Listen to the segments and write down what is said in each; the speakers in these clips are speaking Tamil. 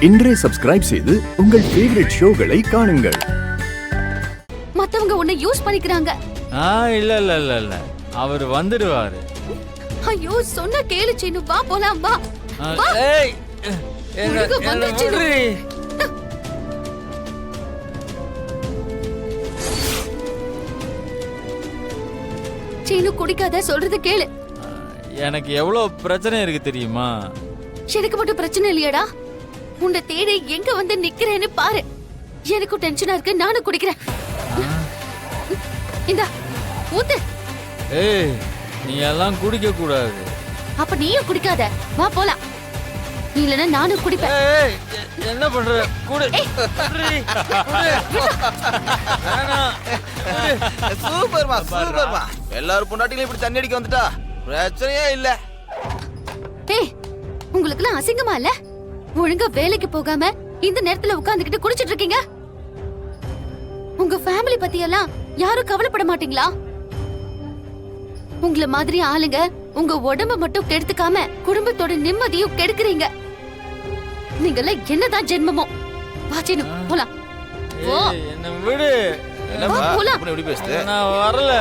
இன்றே சப்ஸ்கிரைப் செய்து உங்கள் ஃபேவரட் ஷோகளை காணுங்கள். மத்தவங்க உன்னை யூஸ் பண்ணிக்கிறாங்க. இல்ல இல்ல இல்ல இல்ல அவர் வந்துடுவாரு. ஐயோ சொன்ன கேளு சீனு, வா போலாம் வா. ஏய் ஒழுங்கா வந்து சீனு. சீனு குடிக்காத, சொல்றது கேளு. எனக்கு எவ்வளவு பிரச்சனை இருக்கு தெரியுமா? எனக்கு மட்டும் பிரச்சனை இல்லையடா. உன்னை தேடி எங்க வந்து நிக்கிறேன்னு பாரு. எனக்கும் டென்ஷனா இருக்கு, நானும் குடிக்கிறேன். இந்தா ஊத்து. ஏய் நீ எல்லாம் குடிக்க கூடாது. அப்ப நீயும் குடிக்காத, வா போலாம். நீ இல்லனா நானும் குடிப்பேன். ஏய் என்ன பண்ற? குடி. சூப்பர்மா சூப்பர்மா. எல்லாரும் பொண்டாட்டிகளும் இப்படி தண்ணி அடிக்க வந்துட்டா பிரச்சனையே இல்ல. ஏய் உங்களுக்குலாம் அசிங்கமா இல்ல? ஒழுங்கா வேலைக்கு போகாம இந்த நேரத்துல உட்கார்ந்துகிட்டு குடிச்சிட்டு இருக்கீங்க. உங்க ஃபேமிலி பத்தி எல்லாம் யாரும் கவலைப்பட மாட்டீங்களா? உங்கள மாதிரி ஆளுங்க உங்க உடம்ப மட்டும் கெடுத்துக்காம குடும்பத்தோட நிம்மதியும் கெடுக்குறீங்க. நீங்கெல்லாம் என்னதான் ஜென்மமோ. வாச்சினு போலாம். ஏய் என்ன விடு. என்னப்பா போலாம். இப்படி பேசுது? நான் வரல.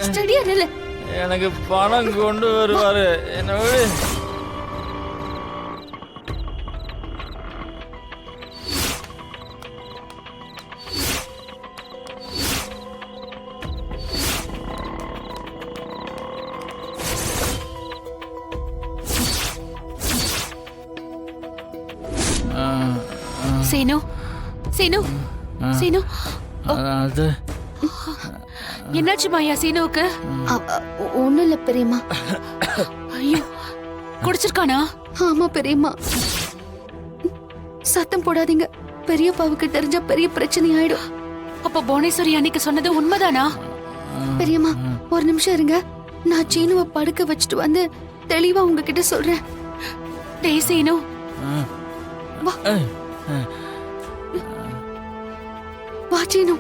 ஸ்டடியா நில்லு. எனக்கு பணம் கொண்டு வருவாரு. என்ன விடு. சீனு சீனு சீனு, அது என்னாச்சு மாயா சீனுவுக்கு? ஒண்ணும் இல்ல பெரியம்மா. ஐயோ குடிச்சிருக்கானா? ஆமா பெரியம்மா. சத்தம் போடாதீங்க, பெரியப்பாவுக்கு தெரிஞ்சா பெரிய பிரச்சனை ஆயிடும். அப்ப புவனேஸ்வரி அன்னைக்கு சொன்னது உண்மைதானா? பெரியம்மா ஒரு நிமிஷம் இருங்க, நான் சீனுவை படுக்க வச்சுட்டு வந்து தெளிவா உங்ககிட்ட சொல்றேன். டேய் சீனு வா வா சீனு.